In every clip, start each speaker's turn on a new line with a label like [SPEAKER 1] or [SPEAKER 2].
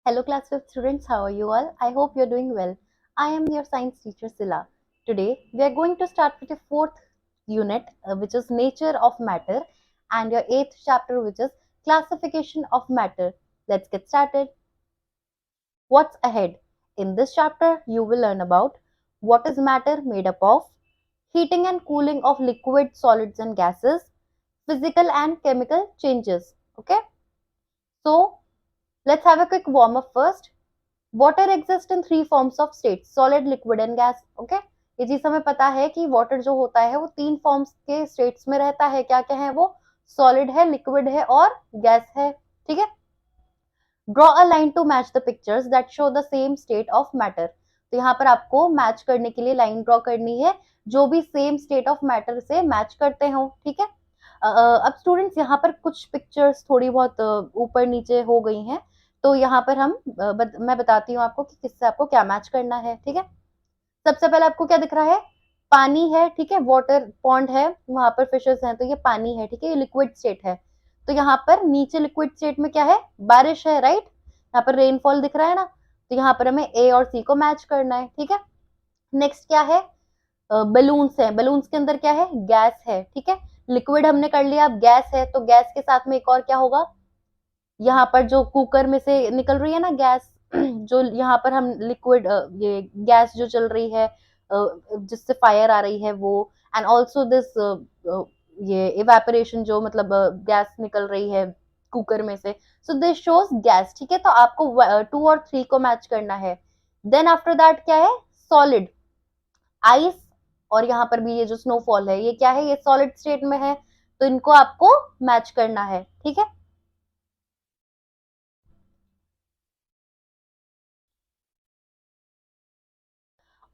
[SPEAKER 1] Hello, class 5 students. How are you all? I hope you're doing well. I am your science teacher Sila. Today, we are going to start with the fourth unit, which is Nature of Matter, and your eighth chapter, which is Classification of Matter. Let's get started. What's ahead? In this chapter, you will learn about what is matter made up of, heating and cooling of liquid, solids, and gases, physical and chemical changes. Okay, so let's have a quick warm up first. Water exist in three forms of state solid liquid and gas okay. ये चीज हमें पता है कि water जो होता है वो तीन फॉर्म्स के स्टेट्स में रहता है। क्या क्या है वो? सॉलिड है, लिक्विड है और गैस है। ठीक है। Draw a line to match the pictures that show the same state of matter. तो यहाँ पर आपको मैच करने के लिए लाइन ड्रॉ करनी है जो भी सेम स्टेट ऑफ मैटर से मैच करते हो। ठीक है। अब स्टूडेंट्स यहाँ पर कुछ पिक्चर्स थोड़ी बहुत ऊपर नीचे हो गई हैं, तो यहाँ पर मैं बताती हूँ आपको कि किससे आपको क्या मैच करना है। ठीक है। सबसे पहले आपको क्या दिख रहा है? पानी है। ठीक है। वाटर पॉन्ड है, वहां पर फिशेस हैं, तो ये पानी है। ठीक है। ये लिक्विड स्टेट है। तो यहाँ पर नीचे लिक्विड स्टेट में क्या है? बारिश है, राइट। यहाँ पर रेनफॉल दिख रहा है ना, तो यहाँ पर हमें ए और सी को मैच करना है। ठीक है। नेक्स्ट क्या है? बलून्स है। बलून्स के अंदर क्या है? गैस है। ठीक है। लिक्विड हमने कर लिया, अब गैस है, तो गैस के साथ में एक और क्या होगा? यहाँ पर जो कुकर में से निकल रही है ना गैस, जो यहाँ पर हम लिक्विड, ये गैस जो चल रही है, जिससे फायर आ रही है वो, एंड ऑल्सो दिस ये इवेपोरेशन जो मतलब गैस निकल रही है कुकर में से, सो दिस शोज गैस। ठीक है। तो आपको टू और थ्री को मैच करना है। देन आफ्टर दैट क्या है? Solid, ice. और यहाँ पर भी ये जो स्नोफॉल है, ये क्या है? ये सॉलिड स्टेट में है, तो इनको आपको मैच करना है। ठीक है।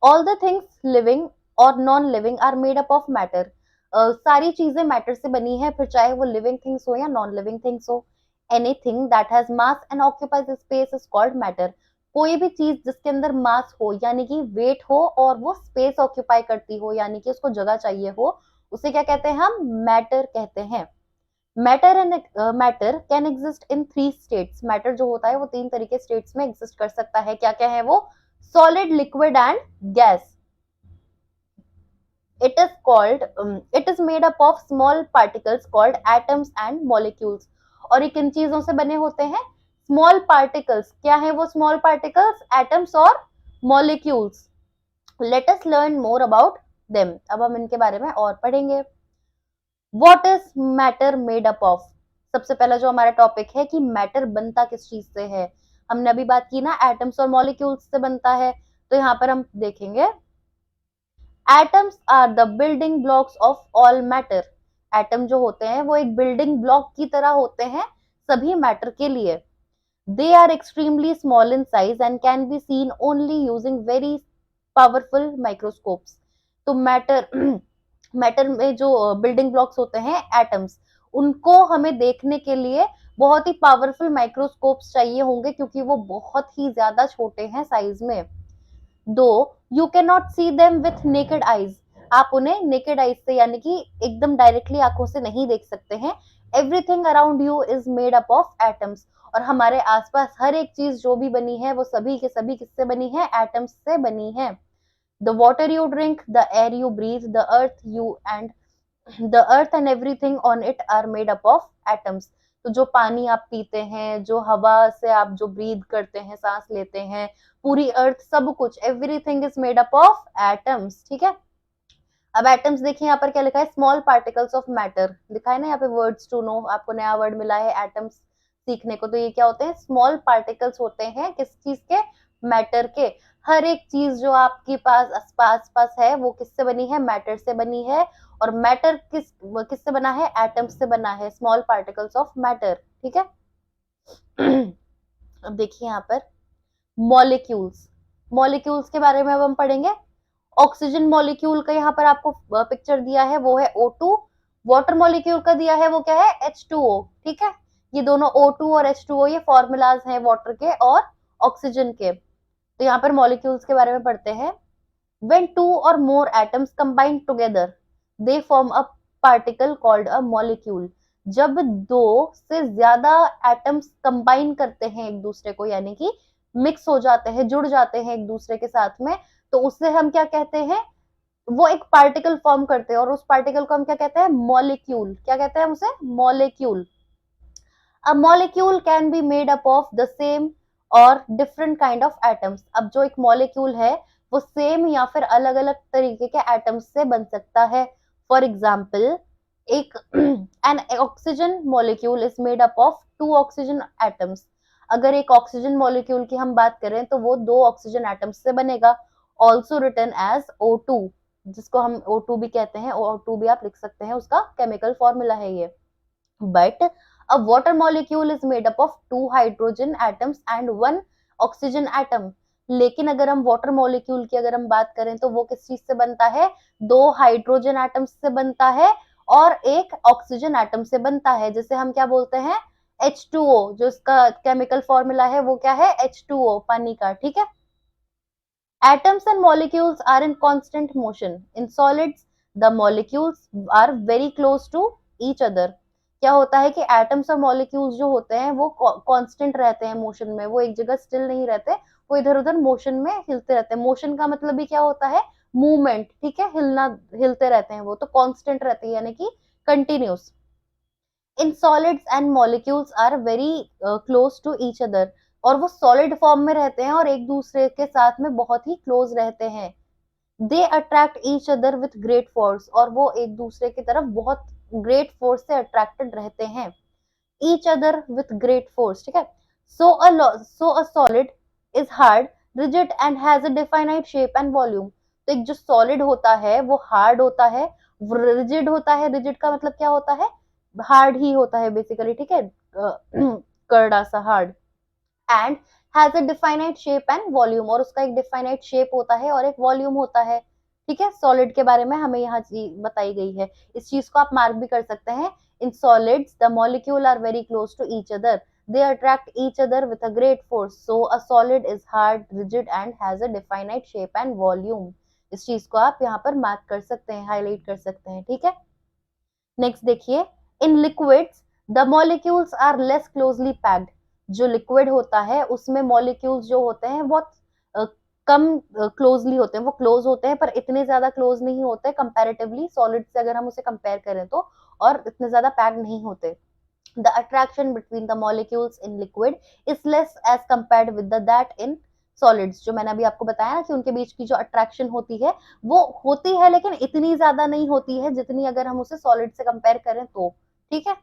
[SPEAKER 1] ऑल द थिंग्स लिविंग और non living are made up of matter. सारी चीजें मैटर से बनी है, फिर चाहे वो लिविंग थिंग्स हो या नॉन लिविंग थिंग्स हो। Anything that has mass and occupies space is called matter. कोई भी चीज जिसके अंदर मास हो यानी कि वेट हो और वो स्पेस ऑक्यूपाई करती हो यानी कि उसको जगह चाहिए हो, उसे क्या कहते हैं? हम मैटर कहते हैं। Matter and matter can exist in three states. Matter जो होता है वो तीन तरीके स्टेट्स में एग्जिस्ट कर सकता है। क्या क्या है वो? Solid, liquid and gas. It is made up of small particles called atoms and molecules। और ये किन चीजों से बने होते हैं? Small particles. क्या है वो स्मॉल पार्टिकल्स? एटम्स और molecules. Let us learn more about them. अब हम इनके बारे में और पढ़ेंगे। What is matter made up of? सबसे पहला जो हमारा टॉपिक है कि मैटर बनता किस चीज से है, हमने अभी बात की ना, एटम्स और मॉलिक्यूल्स से बनता है। तो यहाँ पर हम देखेंगे, atoms are the building blocks of all matter. Atom जो होते हैं वो एक बिल्डिंग ब्लॉक की तरह होते हैं सभी मैटर के लिए। They are extremely small in size and can be seen only using very powerful microscopes. तो मैटर मैटर में जो बिल्डिंग ब्लॉक्स होते हैं एटम्स, उनको हमें देखने के लिए बहुत ही पावरफुल माइक्रोस्कोप्स चाहिए होंगे क्योंकि वो बहुत ही ज्यादा छोटे हैं साइज में। दो you can not see them with naked eyes. आप उन्हें नेकेड आईज से यानी कि एकदम डायरेक्टली आंखों से नहीं देख सकते हैं। Everything around you is made up of atoms. और हमारे आसपास हर एक चीज जो भी बनी है वो सभी के सभी किससे बनी है? एटम्स से बनी है। The water you drink, the air you breathe, the earth and everything on it are made up of atoms. तो जो पानी आप पीते हैं, जो हवा से आप जो ब्रीद करते हैं, सांस लेते हैं, पूरी अर्थ, सब कुछ, everything is made up of atoms. ठीक है। अब एटम्स देखिए यहाँ पर क्या लिखा है? स्मॉल पार्टिकल्स ऑफ मैटर लिखा है ना यहाँ पे। वर्ड्स टू नो, आपको नया वर्ड मिला है एटम्स सीखने को। तो ये क्या होते हैं? स्मॉल पार्टिकल्स होते हैं किस चीज के? मैटर के। हर एक चीज जो आपके पास आस पास है वो किससे बनी है? मैटर से बनी है। और मैटर किससे बना है? एटम्स से बना है, स्मॉल पार्टिकल्स ऑफ मैटर। ठीक है। अब देखिए यहाँ पर मॉलिक्यूल्स। मॉलिक्यूल्स के बारे में अब हम पढ़ेंगे। ऑक्सीजन मॉलिक्यूल का यहाँ पर आपको पिक्चर दिया है, वो है O2। वाटर मॉलिक्यूल का दिया है, वो क्या है? H2O। ठीक है। ये दोनों O2 और H2O ये फॉर्मूलाज हैं वाटर के और ऑक्सीजन के। तो यहाँ पर मॉलिक्यूल्स के बारे में पढ़ते हैं। When two or more atoms combine together, they form a particle called a molecule. जब दो से ज्यादा एटम्स कंबाइन करते हैं एक दूसरे को, यानी कि मिक्स हो जाते हैं, जुड़ जाते हैं एक दूसरे के साथ में, तो उससे हम क्या कहते हैं, वो एक पार्टिकल फॉर्म करते हैं, और उस पार्टिकल को हम क्या कहते हैं, मॉलिक्यूल। क्या कहते हैं हम उसे, molecule. A molecule can be made up of the same और different kind of atoms। अब जो एक मॉलिक्यूल है वो सेम या फिर अलग अलग तरीके के एटम्स से बन सकता है। फॉर एग्जाम्पल, एक an oxygen molecule is made up of two oxygen atoms. अगर एक ऑक्सीजन मॉलिक्यूल की हम बात करें तो वो दो ऑक्सीजन एटम्स से बनेगा। ऑल्सो रिटन एज O2, जिसको हम O2 भी कहते हैं, O2 भी आप लिख सकते हैं, उसका केमिकल फॉर्मूला है ये। But a water molecule is made up of two hydrogen atoms and one oxygen atom। लेकिन अगर हम वाटर मॉलिक्यूल की अगर हम बात करें तो वो किस चीज से बनता है, दो हाइड्रोजन एटम्स से बनता है और एक ऑक्सीजन एटम से बनता है, जिसे हम क्या बोलते हैं, H2O। जो इसका केमिकल फॉर्मूला है वो क्या है, H2O, पानी का, ठीक है। Atoms and molecules are in constant motion. In solids, the molecules are very close to each other। क्या होता है कि एटम्स और मॉलिक्यूल्स जो होते हैं वो कांस्टेंट रहते हैं मोशन में, वो एक जगह स्टिल नहीं रहते, वो इधर उधर मोशन में हिलते रहते हैं। मोशन का मतलब भी क्या होता है, मूवमेंट, ठीक है, हिलना, हिलते रहते हैं वो, तो कांस्टेंट रहते हैं यानी कि continuous. In solids and molecules are very close to each other. और वो सॉलिड फॉर्म में रहते हैं और एक दूसरे के साथ में बहुत ही क्लोज रहते हैं। They attract each other with great force. और वो एक दूसरे की तरफ बहुत ग्रेट फोर्स से अट्रैक्टेड रहते हैं। Each other with great force, ठीक है। So a solid is hard, rigid and has a definite shape and volume. तो एक जो सॉलिड होता है वो हार्ड होता है, रिजिड होता है। रिजिड का मतलब क्या होता है, हार्ड ही होता है बेसिकली, ठीक है, करड़ा सा hard. And has a definite shape and volume, और उसका एक डिफाइनाइट शेप होता है और एक वॉल्यूम होता है, ठीक है। सॉलिड के बारे में हमें यहाँ बताई गई है, इस चीज को आप मार्क भी कर सकते हैं। In solids the molecule are very close to each other, they attract each other with a great force, so a solid is hard, rigid and has a definite shape and volume। इस चीज को आप यहाँ पर mark कर सकते हैं, highlight कर सकते हैं, ठीक है। नेक्स्ट देखिए, in liquids the molecules are less closely packed. जो लिक्विड होता है उसमें मॉलिक्यूल्स जो होते हैं बहुत अ, कम क्लोजली होते हैं, वो क्लोज होते हैं पर इतने ज्यादा क्लोज नहीं होते कंपैरेटिवली सॉलिड से, अगर हम उसे कंपेयर करें तो, और इतने ज्यादा पैक्ड नहीं होते। The attraction between the molecules in liquid is less as compared with the that in solids। जो मैंने अभी आपको बताया ना कि उनके बीच की जो अट्रैक्शन होती है वो होती है, लेकिन इतनी ज्यादा नहीं होती है जितनी अगर हम उसे सॉलिड से कंपेयर करें तो, ठीक है।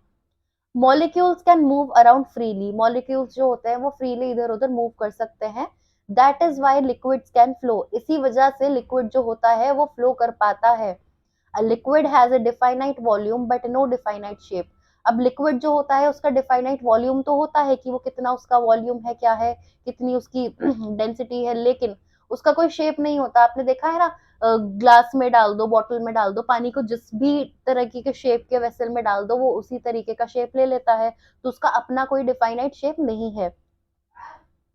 [SPEAKER 1] Molecules can move around freely. Molecules जो होते हैं वो फ्रीली इधर उधर मूव कर सकते हैं। That is why liquids can flow. इसी वजह से लिक्विड जो होता है वो फ्लो कर पाता है। A liquid has a definite volume but no definite shape। अब लिक्विड जो होता है उसका डिफाइनाइट वॉल्यूम तो होता है कि वो कितना उसका वॉल्यूम है, क्या है, कितनी उसकी डेंसिटी है, लेकिन उसका कोई शेप नहीं होता। आपने देखा है ना, ग्लास में डाल दो, बॉटल में डाल दो पानी को, जिस भी तरह के शेप के वेसल में डाल दो वो उसी तरीके का शेप ले लेता है, तो उसका अपना कोई डिफाइनाइट शेप नहीं है।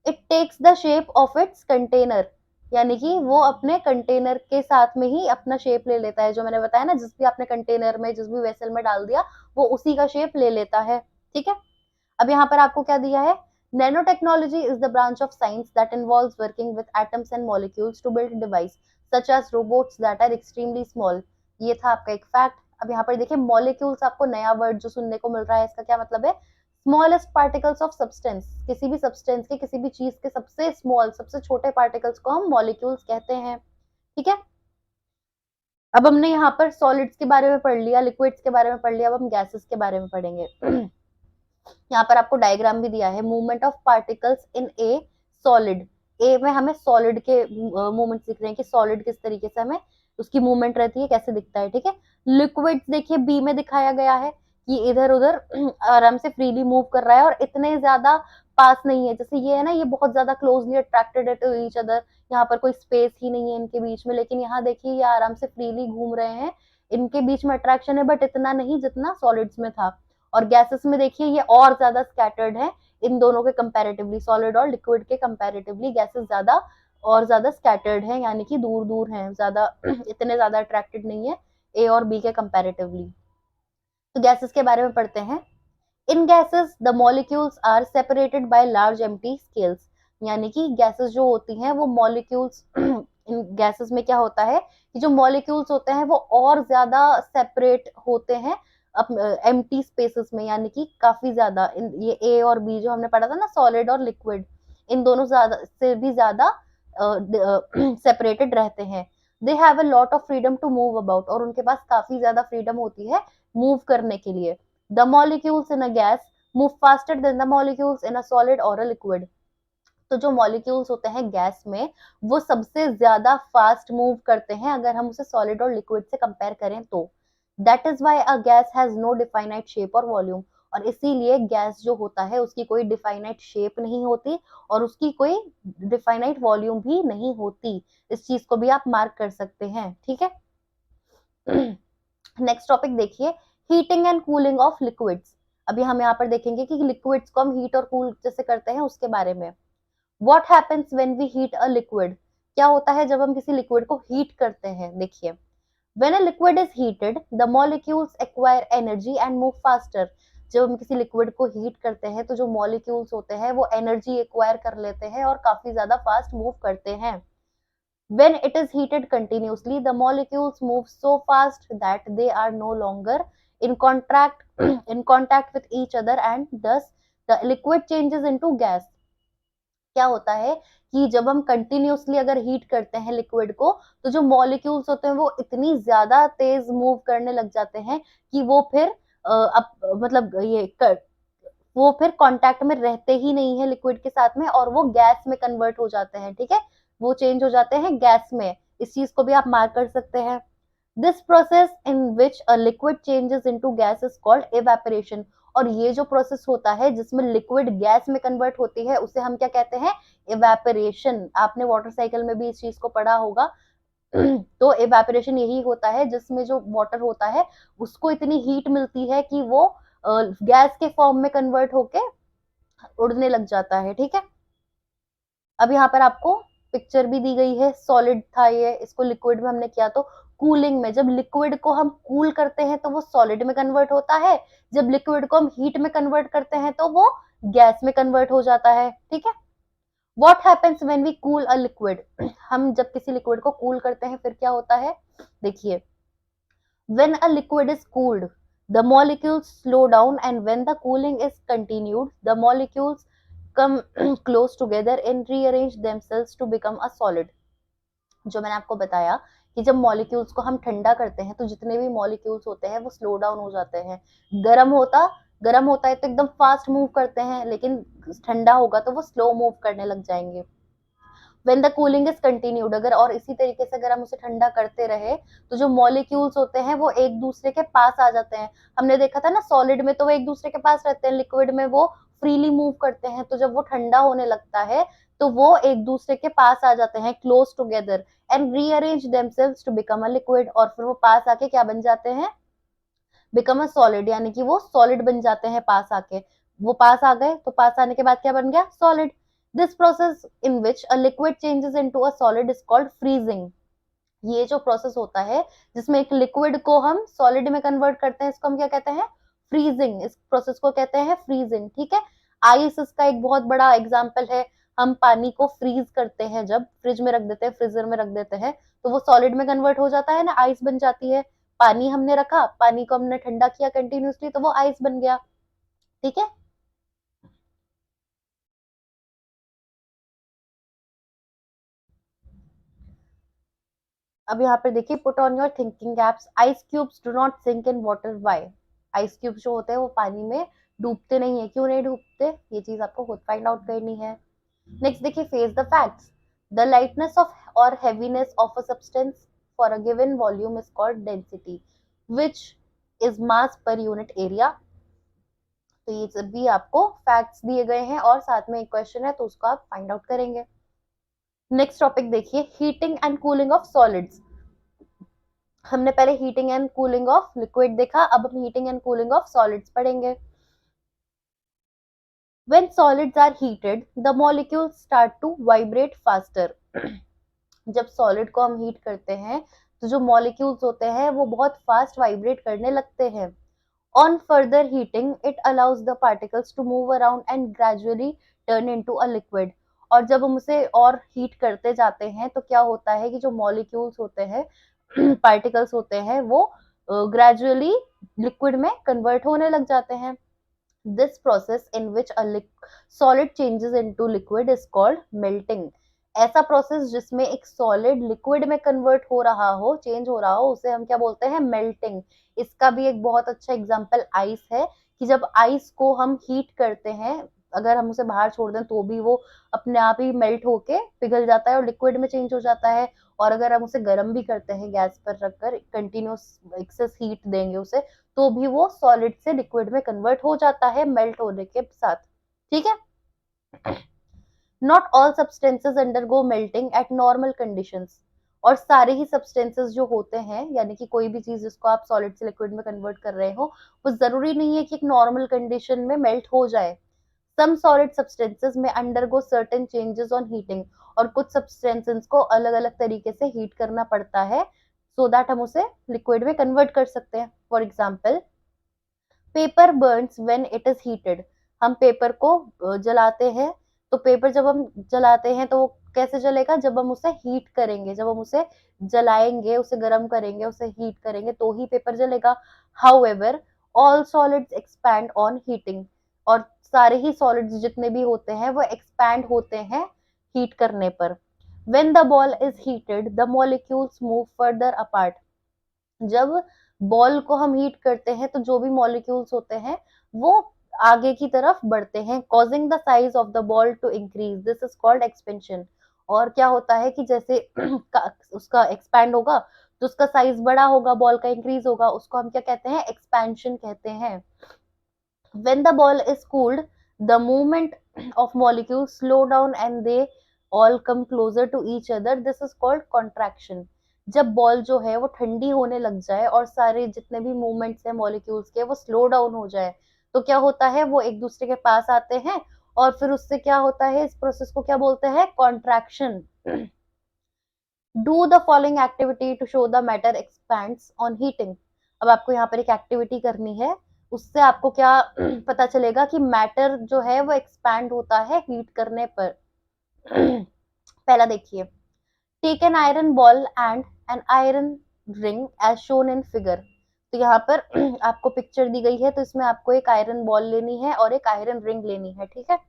[SPEAKER 1] It takes the shape of its container, यानी कि वो अपने कंटेनर के साथ में ही अपना शेप ले लेता है। जो मैंने बताया ना, जिस भी आपने कंटेनर में, जिस भी वेसल में डाल दिया वो उसी का शेप ले लेता है, ठीक है। अब यहाँ पर आपको क्या दिया है, nano technology is the branch of science that involves working with atoms and molecules to build device such as robots that are extremely small. ये था आपका एक फैक्ट। अब यहाँ पर देखिए, मॉलिक्यूल्स, आपको नया वर्ड जो सुनने को मिल रहा है, इसका क्या मतलब है, स्मॉलेस्ट पार्टिकल्स ऑफ सब्सटेंस। किसी भी सब्सटेंस के, किसी भी चीज के सबसे स्मॉल, सबसे छोटे पार्टिकल्स को हम मॉलिक्यूल्स कहते हैं, ठीक है। अब हमने यहाँ पर सॉलिड्स के बारे में पढ़ लिया, लिक्विड्स के बारे में पढ़ लिया, अब हम गैसेस के बारे में पढ़ेंगे। यहाँ पर आपको डायग्राम भी दिया है, movement of particles in a solid. A में हमें सॉलिड के मूवमेंट दिख रहे हैं कि सॉलिड किस तरीके से हमें उसकी मूवमेंट रहती है, कैसे दिखता है, ठीक है। लिक्विड देखिए बी में दिखाया गया है कि इधर उधर आराम से फ्रीली मूव कर रहा है और इतने ज्यादा पास नहीं है। जैसे ये है ना, ये बहुत ज्यादा क्लोजली अट्रैक्टेड है टू ईच अदर, यहाँ पर कोई स्पेस ही नहीं है इनके बीच में, लेकिन यहाँ देखिए ये आराम से फ्रीली घूम रहे हैं। इनके बीच में अट्रैक्शन है बट इतना नहीं जितना सॉलिड्स में था। और गैसेस में देखिए ये और ज्यादा स्कैटर्ड है इन दोनों के कंपैरेटिवली, सॉलिड और लिक्विड के कंपैरेटिवली गैसेस ज्यादा और ज्यादा स्कैटर्ड हैं, यानी कि दूर दूर हैं ज्यादा, इतने ज्यादा अट्रैक्टेड नहीं है ए और बी के कंपैरेटिवली। तो गैसेस के बारे में पढ़ते हैं। In gases the molecules are separated by large empty scales, यानी कि गैसेस जो होती हैं वो मॉलिक्यूल्स इन गैसेस में क्या होता है कि जो मॉलिक्यूल्स होते हैं वो और ज्यादा सेपरेट होते हैं एम्प्टी स्पेसेस में, यानी कि काफी ज्यादा ये ए और बी जो हमने पढ़ा था ना, सॉलिड और लिक्विड, इन दोनों ज्यादा से भी ज्यादा सेपरेटेड रहते हैं। They have a lot of freedom to move about, और उनके पास काफी ज्यादा फ्रीडम होती है मूव करने के लिए। The molecules in a gas move faster than the molecules in a solid or a liquid. तो जो मॉलिक्यूल्स होते हैं गैस में वो सबसे ज्यादा फास्ट मूव करते हैं अगर हम उसे सॉलिड और लिक्विड से कंपेयर करें तो। That is why a gas has no definite shape और वॉल्यूम, और इसीलिए गैस जो होता है उसकी कोई डिफाइनाइट शेप नहीं होती और उसकी कोई डिफाइनाइट वॉल्यूम भी नहीं होती। इस चीज को भी आप मार्क कर सकते हैं, ठीक है। नेक्स्ट टॉपिक देखिए, heating and cooling of liquids. अभी हम यहाँ पर देखेंगे कि लिक्विड्स को हम हीट और कूल जैसे करते हैं उसके बारे में। What happens when we heat a liquid, क्या होता है जब हम किसी लिक्विड को हीट करते हैं। देखिए, when a liquid is heated the molecules acquire energy and move faster. जब हम किसी लिक्विड को हीट करते हैं तो जो मॉलिक्यूल्स होते हैं वो एनर्जी एक्वायर कर लेते हैं और काफी ज्यादा फास्ट मूव करते हैं। When it is heated continuously, the molecules move so fast that they are no longer in contact in contact with each other, and thus the liquid changes into gas. क्या होता है कि जब हम continuously अगर heat करते हैं liquid को तो जो मॉलिक्यूल्स होते हैं वो इतनी ज्यादा तेज मूव करने लग जाते हैं कि वो फिर मतलब वो फिर कांटेक्ट में रहते ही नहीं है लिक्विड के साथ में और वो गैस में कन्वर्ट हो जाते हैं, ठीक है। वो चेंज हो जाते हैं गैस में। इस चीज को भी आप मार्क कर सकते हैं। This process in which a liquid changes into gas is called evaporation. और ये जो प्रोसेस होता है जिसमें लिक्विड गैस में कन्वर्ट होती है उसे हम क्या कहते हैं, इवेपोरेशन। आपने वाटर साइकिल में भी इस चीज को पढ़ा होगा। तो इवेपोरेशन यही होता है जिसमें जो वाटर होता है उसको इतनी हीट मिलती है कि वो गैस के फॉर्म में कन्वर्ट होके उड़ने लग जाता है, ठीक है। अब यहाँ पर आपको पिक्चर भी दी गई है, सॉलिड था ये, इसको लिक्विड में हमने किया। तो कूलिंग में जब लिक्विड को हम कूल करते हैं तो वो सॉलिड में कन्वर्ट होता है, जब लिक्विड को हम हीट में कन्वर्ट करते हैं तो वो गैस में कन्वर्ट हो जाता है, ठीक है। What happens when we cool a liquid, हम जब किसी लिक्विड को कूल करते हैं फिर क्या होता है। देखिए, when a liquid is cooled the molecules slow down, and when the cooling is continued the molecules come close together and rearrange themselves to become a solid। जो मैंने आपको बताया कि जब मॉलिक्यूल्स को हम ठंडा करते हैं तो जितने भी मॉलिक्यूल्स होते हैं वो स्लो डाउन हो जाते हैं। गर्म होता है तो एकदम फास्ट मूव करते हैं, लेकिन ठंडा होगा तो वो स्लो मूव करने लग जाएंगे। When the cooling is continued, अगर और इसी तरीके से अगर हम उसे ठंडा करते रहे तो जो मॉलिक्यूल्स होते हैं वो एक दूसरे के पास आ जाते हैं। हमने देखा था ना, सॉलिड में तो वो एक दूसरे के पास रहते हैं, लिक्विड में वो फ्रीली मूव करते हैं। तो जब वो ठंडा होने लगता है तो वो एक दूसरे के पास आ जाते हैं, close together, and rearrange themselves to become a liquid, और फिर वो पास आके क्या बन जाते हैं, बिकम अ सॉलिड, यानी कि वो सॉलिड बन जाते हैं पास आके। वो पास आ गए तो पास आने के बाद क्या बन गया, solid. This process in which a liquid changes into a solid is called freezing. ये जो प्रोसेस होता है जिसमें एक लिक्विड को हम सॉलिड में कन्वर्ट करते हैं इसको हम क्या कहते हैं, फ्रीजिंग। इस प्रोसेस को कहते हैं फ्रीजिंग, ठीक है। आइस इसका एक बहुत बड़ा एग्जाम्पल है। हम पानी को फ्रीज करते हैं, जब फ्रिज में रख देते हैं, फ्रीजर में रख देते हैं, तो वो सॉलिड में कन्वर्ट हो जाता है ना, आइस बन जाती है। पानी हमने रखा, पानी को हमने ठंडा किया कंटिन्यूसली तो वो आइस बन गया, ठीक है। अब यहाँ पे देखिए, put on your thinking caps. Ice cubes do not sink in water, why. Ice cubes जो होते हैं वो पानी में डूबते नहीं है, क्यों नहीं डूबते, ये चीज आपको खुद फाइंड आउट करनी है। नेक्स्ट देखिए, face the facts. The lightness of or heaviness of a substance for a given volume is called density, which is mass per unit area. तो ये सब भी आपको फैक्ट्स दिए गए हैं और साथ में एक क्वेश्चन है तो उसको आप फाइंड आउट करेंगे। नेक्स्ट टॉपिक देखिए, heating and cooling of solids. हमने पहले heating and cooling of liquid देखा, अब हम heating and cooling of solids पढ़ेंगे। When solids are heated, the molecules start to vibrate faster। जब सॉलिड को हम हीट करते हैं तो जो मॉलिक्यूल्स होते हैं वो बहुत फास्ट वाइब्रेट करने लगते हैं। On further heating, it allows the particles to move around and gradually turn into a liquid. और जब हम उसे और हीट करते जाते हैं तो क्या होता है कि जो मॉलिक्यूल्स होते हैं पार्टिकल्स होते हैं वो ग्रेजुअली लिक्विड में कन्वर्ट होने लग जाते हैं. This process in which a solid changes into liquid is called melting. ऐसा प्रोसेस जिसमें एक सॉलिड लिक्विड में कन्वर्ट हो रहा हो, चेंज हो रहा हो, उसे हम क्या बोलते हैं? मेल्टिंग. इसका भी एक बहुत अच्छा एग्जांपल आइस है कि जब आइस को हम हीट करते हैं, अगर हम उसे बाहर छोड़ दें तो भी वो अपने आप ही मेल्ट होके पिघल जाता है और लिक्विड में चेंज हो जाता है. और अगर हम उसे गर्म भी करते हैं गैस पर रखकर, कंटिन्यूस एक्सेस हीट देंगे उसे, तो भी वो सॉलिड से लिक्विड में कन्वर्ट हो जाता है मेल्ट होने के साथ. ठीक है. Not all substances undergo melting eight normal conditions. और सारे ही सब्सटेंसेस जो होते हैं, यानी कि कोई भी चीज जिसको आप सॉलिड से लिक्विड में कन्वर्ट कर रहे हो, वो जरूरी नहीं है कि एक नॉर्मल कंडीशन में मेल्ट हो जाए. सम सॉलिड सब्सटेंसेस में undergo certain changes on heating. और कुछ सब्सटेंसेस को अलग अलग तरीके से हीट करना पड़ता है सो दैट हम उसे लिक्विड में कन्वर्ट कर सकते हैं. For example, paper Burns when it is heated. हम पेपर को जलाते हैं, तो पेपर जब हम जलाते हैं तो वो कैसे जलेगा? जब हम उसे हीट करेंगे, जब हम उसे जलाएंगे, उसे गर्म करेंगे, उसे हीट करेंगे तो ही पेपर जलेगा. However, all solids expand on heating. और सारे ही सॉलिड्स जितने भी होते हैं वो एक्सपैंड होते हैं हीट करने पर. When the ball is heated the molecules move further apart. जब बॉल को हम हीट करते हैं तो जो भी मॉलिक्यूल्स होते हैं वो आगे की तरफ बढ़ते हैं, causing the size of the ball to increase. This is called expansion. और क्या होता है कि जैसे उसका एक्सपैंड होगा तो उसका साइज बड़ा होगा, बॉल का इंक्रीज होगा, उसको हम क्या कहते हैं? एक्सपेंशन कहते हैं. When the ball is cooled, the movement of molecules slow down and they all come closer to each other. This is called contraction. जब बॉल जो है वो ठंडी होने लग जाए और सारे जितने भी मूवमेंट्स हैं मॉलिक्यूल्स के वो स्लो डाउन हो जाए, तो क्या होता है? वो एक दूसरे के पास आते हैं और फिर उससे क्या होता है? इस प्रोसेस को क्या बोलते हैं? Contraction. Do the following activity to show the matter expands on heating. अब आपको यहाँ पर एक एक्टिविटी करनी है, उससे आपको क्या पता चलेगा कि मैटर जो है वो एक्सपैंड होता है हीट करने पर. पहला देखिए, take an iron ball and an iron ring as shown in figure. तो यहाँ पर आपको पिक्चर दी गई है, तो इसमें आपको एक आयरन बॉल लेनी है और एक आयरन रिंग लेनी है. ठीक है.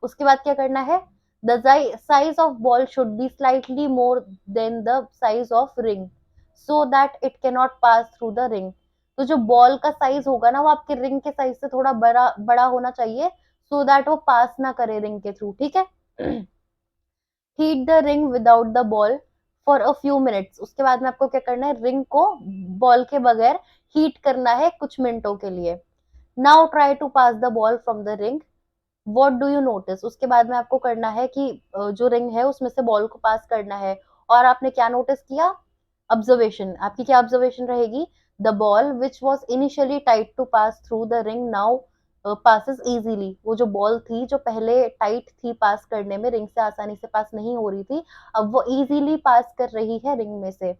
[SPEAKER 1] उसके बाद क्या करना है? The size of ball should be slightly more than the size of ring so that it can not pass through the ring. तो जो बॉल का साइज होगा ना वो आपके रिंग के साइज से थोड़ा बड़ा बड़ा होना चाहिए सो दैट वो पास ना करे रिंग के थ्रू. ठीक है. Heat the ring without the ball for a few minutes. उसके बाद में आपको क्या करना है? रिंग को बॉल के बगैर हीट करना है कुछ मिनटों के लिए. Now try to pass the ball from the ring. What do you notice. उसके बाद में आपको करना है कि जो रिंग है उसमें से बॉल को पास करना है. और आपने क्या नोटिस किया? ऑब्जर्वेशन. आपकी क्या ऑब्जर्वेशन रहेगी? The ball which was initially tight to pass through the ring now passes easily. वो जो बॉल थी जो पहले टाइट थी पास करने में, रिंग से आसानी से पास नहीं हो रही थी, अब वो इजीली पास कर रही है रिंग में से.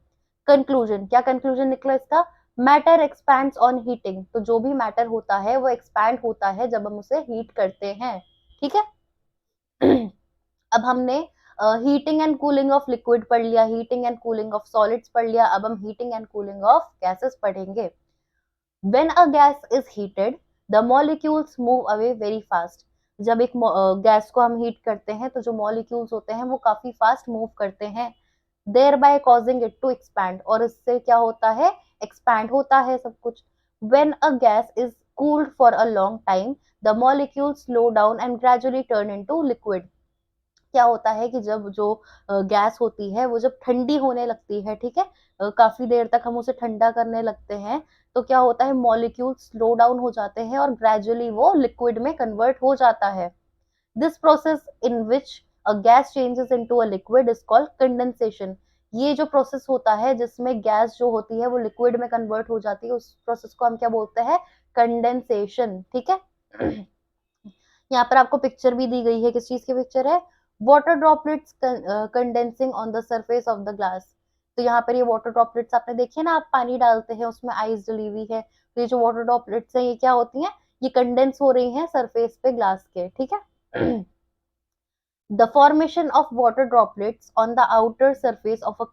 [SPEAKER 1] कंक्लूजन. क्या कंक्लूजन निकला इसका? Matter expands on heating. तो जो भी मैटर होता है वो एक्सपैंड होता है जब हम उसे हीट करते हैं. ठीक है. अब हमने heating and cooling of liquid पढ़ लिया, heating and cooling of solids पढ़ लिया. अब हम heating and cooling of gases पढ़ेंगे. When a gas is heated, the molecules move away very fast. जब एक गैस को हम हीट करते हैं तो जो मॉलिक्यूल्स होते हैं वो काफी फास्ट मूव करते हैं, thereby causing it to expand. और इससे क्या होता है? एक्सपैंड होता है सब कुछ. When a gas is cooled for a long time, the molecules slow down and gradually turn into liquid. क्या होता है कि जब जो गैस होती है वो जब ठंडी होने लगती है, ठीक है, काफी देर तक हम उसे ठंडा करने लगते हैं, तो क्या होता है? मॉलिक्यूल स्लो डाउन हो जाते हैं और ग्रेजुअली वो लिक्विड में कन्वर्ट हो जाता है. This process in which a gas changes into a liquid is called condensation. ये जो प्रोसेस होता है जिसमें गैस जो होती है वो लिक्विड में कन्वर्ट हो जाती है, उस प्रोसेस को हम क्या बोलते हैं? कंडेंसेशन. ठीक है. यहाँ पर आपको पिक्चर भी दी गई है. किस चीज की पिक्चर है? Water droplets condensing on the surface of the glass. तो यहाँ पर ये वाटर ड्रॉपलेट्स आपने देखे ना, आप पानी डालते हैं उसमें आइस डली हुई है, तो ये जो वाटर ड्रॉपलेट्स हैं ये क्या होती हैं, ये कंडेंस हो रही हैं सरफेस पे ग्लास के, ठीक है। The formation of water droplets on the outer surface of a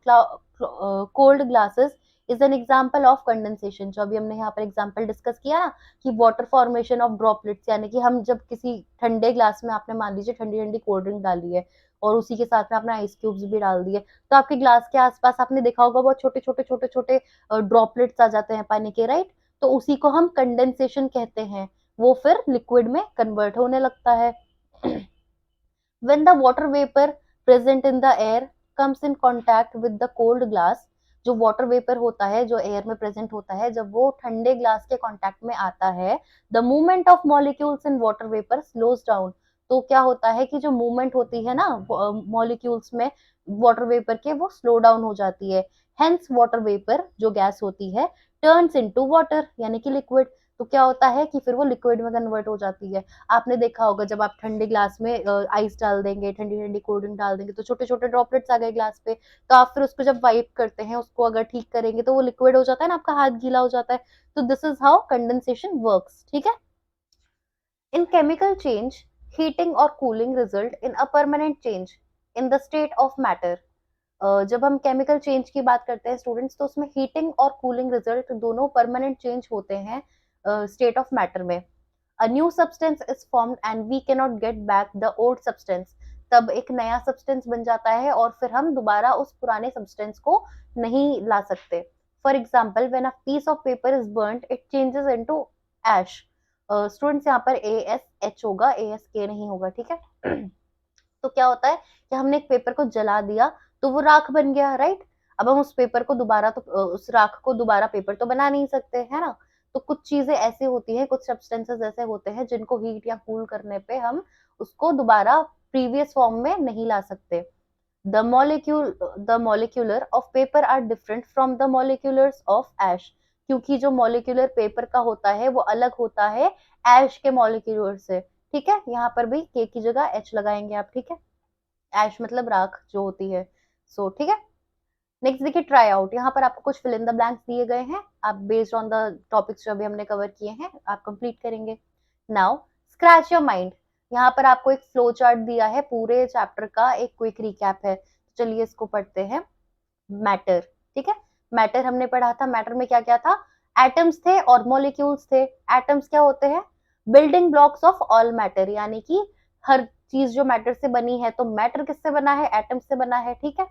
[SPEAKER 1] cold glasses is an example of condensation। जो अभी हमने यहाँ पर एग्जांपल डिस्कस किया ना कि वाटर फॉर्मेशन ऑफ ड्रॉपलेट्स, यानी कि हम जब किसी ठंडे ग्लास में आपने मान लीजिए ठंडी ठंडी कोल्ड ड्रिंक डाली है और उसी के साथ में आपने आइस क्यूब्स भी डाल दिए, तो आपके ग्लास के आसपास आपने देखा होगा बहुत छोटे छोटे छोटे छोटे ड्रॉपलेट्स आ जाते हैं पानी के, राइट। तो उसी को हम कंडेंसेशन कहते हैं, वो फिर लिक्विड में कन्वर्ट होने लगता है। When the water vapor present in the air comes in contact with the cold glass, जो वाटर वेपर होता है जो एयर में प्रेजेंट होता है, जब वो ठंडे ग्लास के कांटेक्ट में आता है, the movement of molecules in water vapour slows down. तो क्या होता है कि जो मूवमेंट होती है ना मॉलिक्यूल्स में वाटर वेपर के, वो स्लो डाउन हो जाती है। हेंस वाटर वेपर जो गैस होती है टर्न्स इनटू वाटर, यानी कि लिक्विड। तो क्या होता है कि फिर वो लिक्विड में कन्वर्ट हो जाती है। आपने देखा होगा जब आप ठंडे ग्लास में आइस डाल देंगे, ठंडी ठंडी कोल्ड ड्रिंक डाल देंगे, तो छोटे छोटे ड्रॉपलेट्स आ गए ग्लास पे, तो आप फिर उसको जब वाइप करते हैं, उसको अगर ठीक करेंगे तो वो लिक्विड हो जाता है ना, आपका हाथ गीला हो जाता है। तो this is how condensation works, ठीक है। इन केमिकल चेंज, हीटिंग और cooling result in a permanent change in the state of matter. जब हम केमिकल चेंज की बात करते हैं स्टूडेंट्स, तो उसमें हीटिंग और कूलिंग रिजल्ट दोनों परमानेंट चेंज होते हैं स्टेट ऑफ मैटर में। A new substance is formed and we cannot get back the old substance। तब एक नया सब्सटेंस बन जाता है और फिर हम दोबारा उस पुराने सब्सटेंस को नहीं ला सकते। For example when a piece of paper is burned it changes into ash. Students यहाँ पर ए एस एच होगा, ए एस के नहीं होगा, ठीक है। तो क्या होता है कि हमने एक पेपर को जला दिया तो वो राख बन गया, राइट। अब हम उस पेपर को दोबारा तो उस राख को दोबारा पेपर तो बना नहीं सकते, है ना। तो कुछ चीजें ऐसी होती हैं, कुछ सब्सटेंसेस ऐसे होते हैं जिनको हीट या कूल करने पे हम उसको दोबारा प्रीवियस फॉर्म में नहीं ला सकते। The molecular of paper are different from the moleculars of ash. क्योंकि जो मॉलिक्यूलर पेपर का होता है वो अलग होता है एश के मॉलिक्यूलर से, ठीक है। यहाँ पर भी के की जगह एच लगाएंगे आप, ठीक है। एश मतलब राख जो होती है, सो ठीक है। नेक्स्ट देखिए ट्राई आउट। यहाँ पर आपको कुछ फिल इन द ब्लैंक्स दिए गए हैं, आप बेस्ड ऑन द टॉपिक्स जो अभी हमने कवर किए हैं आप कंप्लीट करेंगे। Now scratch your mind. यहाँ पर आपको एक फ्लो चार्ट दिया है, पूरे चैप्टर का एक क्विक रिकैप है। चलिए इसको पढ़ते हैं। मैटर, ठीक है। मैटर हमने पढ़ा था, मैटर में क्या क्या था, एटम्स थे और मॉलिक्यूल्स थे। एटम्स क्या होते हैं, building blocks of all matter, यानी कि हर चीज जो मैटर से बनी है, तो मैटर किससे बना है, एटम्स से बना है, ठीक है।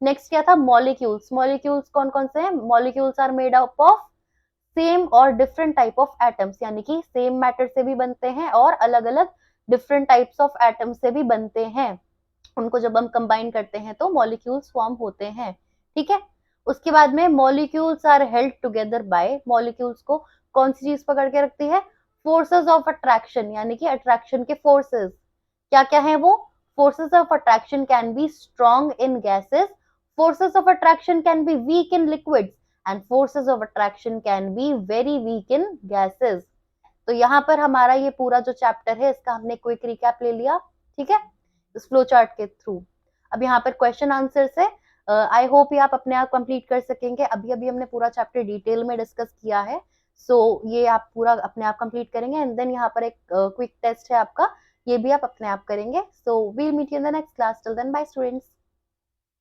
[SPEAKER 1] नेक्स्ट क्या था, मॉलिक्यूल्स। मॉलिक्यूल्स कौन कौन से हैं, molecules are made up of same और डिफरेंट टाइप ऑफ एटम्स, यानी कि सेम मैटर से भी बनते हैं और अलग अलग डिफरेंट टाइप्स ऑफ एटम्स से भी बनते हैं। उनको जब हम कंबाइन करते हैं तो मॉलिक्यूल्स फॉर्म होते हैं, ठीक है। उसके बाद में molecules are held together by, molecules को कौन सी चीज पकड़ के रखती है, फोर्सेस ऑफ अट्रैक्शन, यानी कि अट्रैक्शन के फोर्सेस। क्या क्या है वो, forces of attraction can be strong in gases, forces of attraction can be weak in liquids, and forces of attraction can be very weak in gases। तो यहाँ पर हमारा ये पूरा जो चैप्टर है इसका हमने क्विक रिकैप ले लिया, ठीक है, इस फ्लो चार्ट के थ्रू। अब यहाँ पर क्वेश्चन आंसर है, आई होप ये आप अपने आप कंप्लीट कर सकेंगे। अभी अभी हमने पूरा चैप्टर डिटेल में डिस्कस किया है, सो ये आप पूरा अपने आप कंप्लीट करेंगे। एंड देन यहाँ पर एक क्विक टेस्ट है आपका, ये भी आप अपने आप करेंगे। So we'll meet you in the next class, till then bye students.